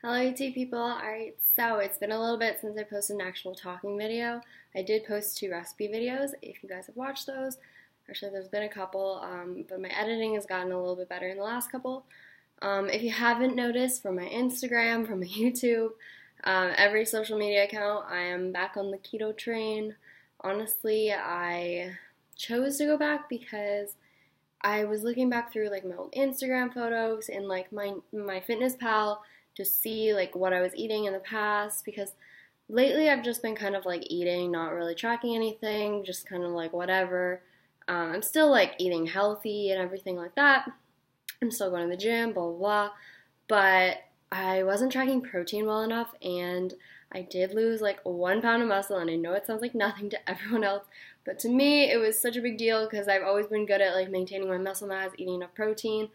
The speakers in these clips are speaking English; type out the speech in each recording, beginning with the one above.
Hello YouTube people. Alright, so it's been a little bit since I posted an actual talking video. I did post 2 recipe videos if you guys have watched those. Actually, there's been a couple, but my editing has gotten a little bit better in the last couple. If you haven't noticed from my Instagram, from my YouTube, every social media account, I am back on the keto train. Honestly, I chose to go back because I was looking back through like my old Instagram photos and like my Fitness Pal to see like what I was eating in the past, because lately I've just been kind of like eating, not really tracking anything, just kind of like whatever. I'm still like eating healthy and everything like that. I'm still going to the gym, blah blah blah, but I wasn't tracking protein well enough, and I did lose like 1 pound of muscle, and I know it sounds like nothing to everyone else, but to me it was such a big deal because I've always been good at like maintaining my muscle mass, eating enough protein.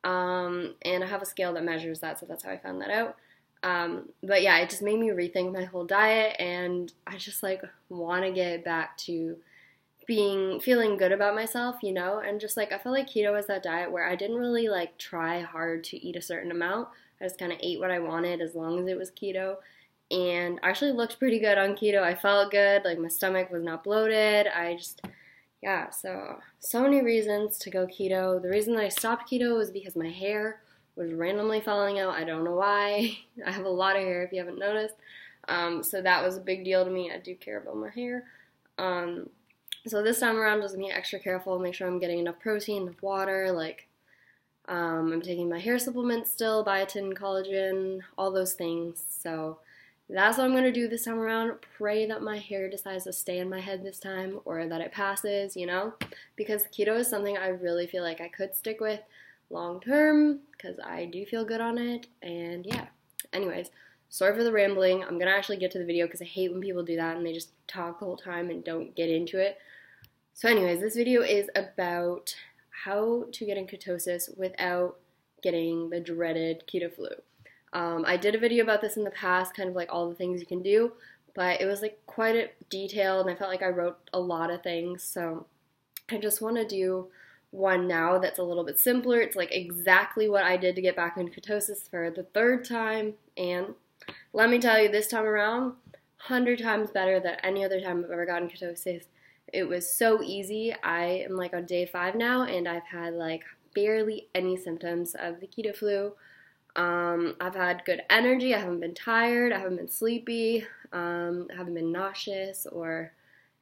And I have a scale that measures that, so that's how I found that out. But yeah, it just made me rethink my whole diet, and I just like want to get back to feeling good about myself, and just like I felt like keto was that diet where I didn't really like try hard to eat a certain amount. I just kind of ate what I wanted as long as it was keto, and I actually looked pretty good on keto. I felt good, like my stomach was not bloated. Yeah, so many reasons to go keto. The reason that I stopped keto was because my hair was randomly falling out. I don't know why. I have a lot of hair if you haven't noticed. So that was a big deal to me. I do care about my hair. So this time around, just being extra careful, make sure I'm getting enough protein, enough water, like I'm taking my hair supplements still, biotin, collagen, all those things. So that's what I'm going to do this time around. Pray that my hair decides to stay in my head this time, or that it passes, because keto is something I really feel like I could stick with long term, because I do feel good on it. And yeah, anyways, sorry for the rambling. I'm going to actually get to the video because I hate when people do that and they just talk the whole time and don't get into it. So anyways, this video is about how to get in ketosis without getting the dreaded keto flu. I did a video about this in the past, kind of like all the things you can do, but it was like quite a detailed, and I felt like I wrote a lot of things, so I just want to do one now that's a little bit simpler. It's like exactly what I did to get back in ketosis for the 3rd time, and let me tell you, this time around, 100 times better than any other time I've ever gotten ketosis. It was so easy. I am like on day 5 now, and I've had like barely any symptoms of the keto flu. I've had good energy. I haven't been tired. I haven't been sleepy. I haven't been nauseous or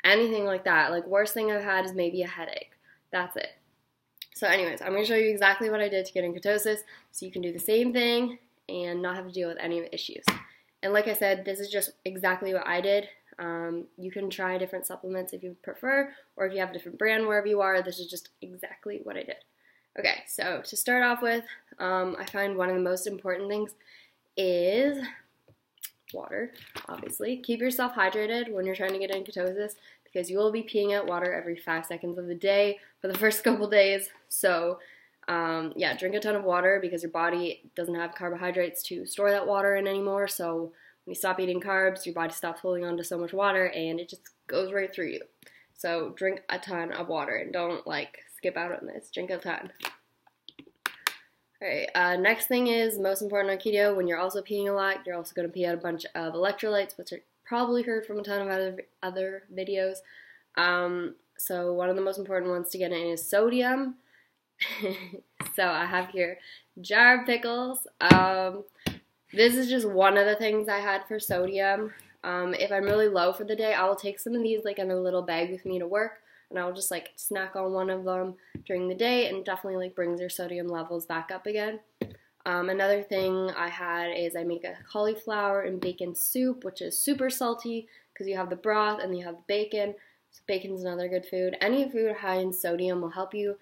anything like that. Like, worst thing I've had is maybe a headache. That's it. So anyways, I'm going to show you exactly what I did to get in ketosis so you can do the same thing and not have to deal with any of the issues. And like I said, this is just exactly what I did. You can try different supplements if you prefer, or if you have a different brand wherever you are. This is just exactly what I did. Okay, so to start off with, I find one of the most important things is water, obviously. Keep yourself hydrated when you're trying to get in ketosis, because you will be peeing out water every 5 seconds of the day for the first couple days. So, yeah, drink a ton of water, because your body doesn't have carbohydrates to store that water in anymore. So when you stop eating carbs, your body stops holding on to so much water, and it just goes right through you. So drink a ton of water, and don't like skip out on this. Drink a ton. Alright, next thing is most important on keto. When you're also peeing a lot, you're also going to pee out a bunch of electrolytes, which you probably heard from a ton of other videos. So one of the most important ones to get in is sodium. So I have here jar of pickles. This is just one of the things I had for sodium. If I'm really low for the day, I will take some of these like in a little bag with me to work, and I'll just like snack on one of them during the day, and it definitely like brings your sodium levels back up again. Another thing I had is I make a cauliflower and bacon soup, which is super salty because you have the broth and you have the bacon. So bacon's another good food. Any food high in sodium will help you.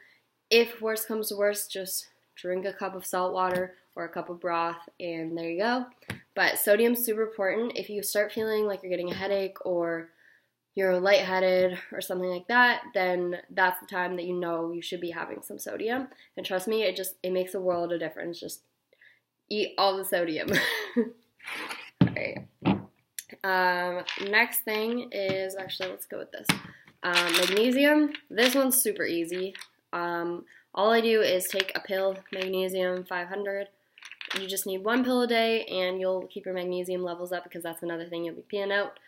If worse comes to worse, just drink a cup of salt water or a cup of broth, and there you go. But sodium's super important. If you start feeling like you're getting a headache or you're lightheaded or something like that, then that's the time that you know you should be having some sodium. And trust me, it makes a world of difference. Just eat all the sodium. Alright. Next thing is, actually, let's go with this. Magnesium. This one's super easy. All I do is take a pill, magnesium 500, You just need 1 pill a day, and you'll keep your magnesium levels up because that's another thing you'll be peeing out.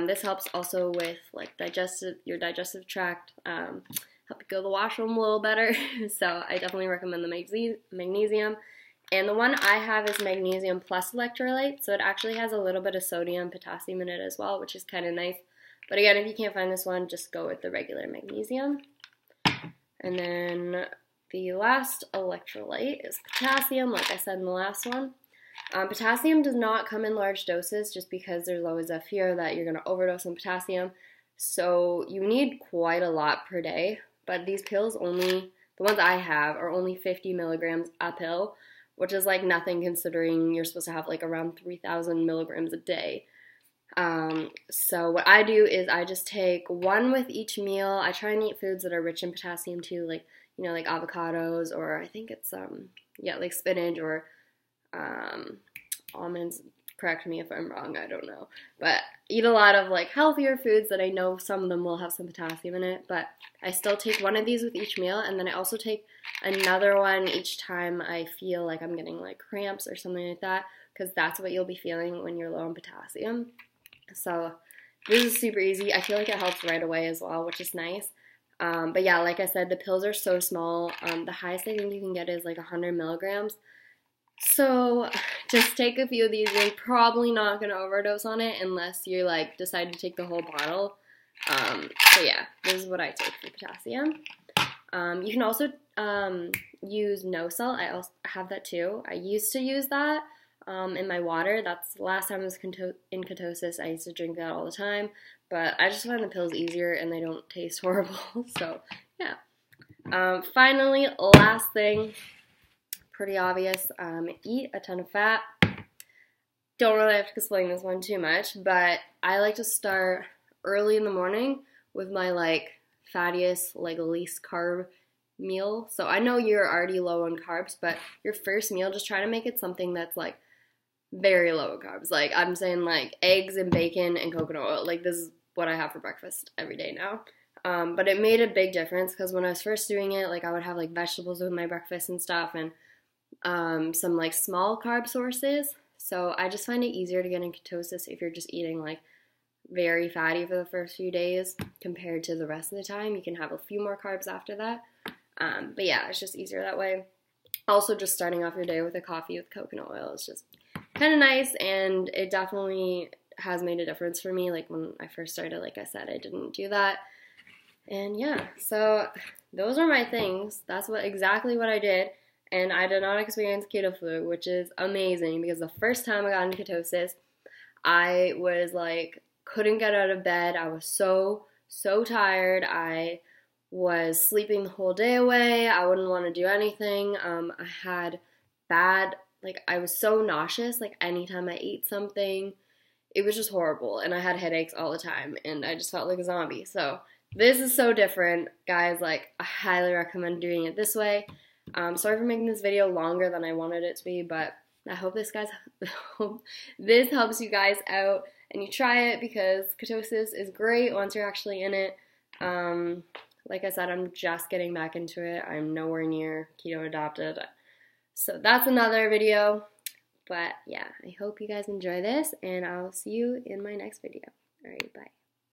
This helps also with like your digestive tract, help you go to the washroom a little better. So I definitely recommend the magnesium. And the one I have is magnesium plus electrolyte, so it actually has a little bit of sodium, potassium in it as well, which is kind of nice. But again, if you can't find this one, just go with the regular magnesium. And then the last electrolyte is potassium, like I said in the last one. Potassium does not come in large doses just because there's always a fear that you're going to overdose on potassium. So you need quite a lot per day, but these pills the ones I have, are only 50 milligrams a pill, which is like nothing considering you're supposed to have like around 3,000 milligrams a day. So what I do is I just take 1 with each meal. I try and eat foods that are rich in potassium too, like, you know, like avocados, or I think it's, like spinach or, almonds. Correct me if I'm wrong, I don't know. But eat a lot of like healthier foods that I know some of them will have some potassium in it, but I still take 1 of these with each meal, and then I also take another one each time I feel like I'm getting like cramps or something like that, because that's what you'll be feeling when you're low on potassium. So this is super easy. I feel like it helps right away as well, which is nice. But yeah, like I said, the pills are so small. The highest I think you can get is like 100 milligrams. So just take a few of these. You're probably not going to overdose on it unless you like decide to take the whole bottle. So yeah, this is what I take for potassium. You can also use no salt. I also have that too. I used to use that in my water. That's the last time I was in ketosis. I used to drink that all the time, but I just find the pills easier and they don't taste horrible. So yeah. Finally, last thing, pretty obvious, eat a ton of fat. Don't really have to explain this one too much, but I like to start early in the morning with my like fattiest, like least carb meal. So I know you're already low on carbs, but your first meal, just try to make it something that's like very low in carbs. Like I'm saying like eggs and bacon and coconut oil. Like this is what I have for breakfast every day now. But it made a big difference because when I was first doing it, like I would have like vegetables with my breakfast and stuff, and some like small carb sources. So I just find it easier to get in ketosis if you're just eating like very fatty for the first few days compared to the rest of the time. You can have a few more carbs after that. But yeah, it's just easier that way. Also, just starting off your day with a coffee with coconut oil is just kind of nice, and it definitely has made a difference for me. Like when I first started, like I said, I didn't do that. And yeah, so those are my things. That's exactly what I did. And I did not experience keto flu, which is amazing because the first time I got into ketosis, I was like, couldn't get out of bed. I was so tired. I was sleeping the whole day away. I wouldn't want to do anything. I had I was so nauseous, like anytime I ate something, it was just horrible. And I had headaches all the time, and I just felt like a zombie. So this is so different, guys. Like, I highly recommend doing it this way. Sorry for making this video longer than I wanted it to be, but I hope this helps you guys out and you try it, because ketosis is great once you're actually in it. Like I said, I'm just getting back into it. I'm nowhere near keto adopted. So that's another video. But yeah, I hope you guys enjoy this, and I'll see you in my next video. Alright, bye.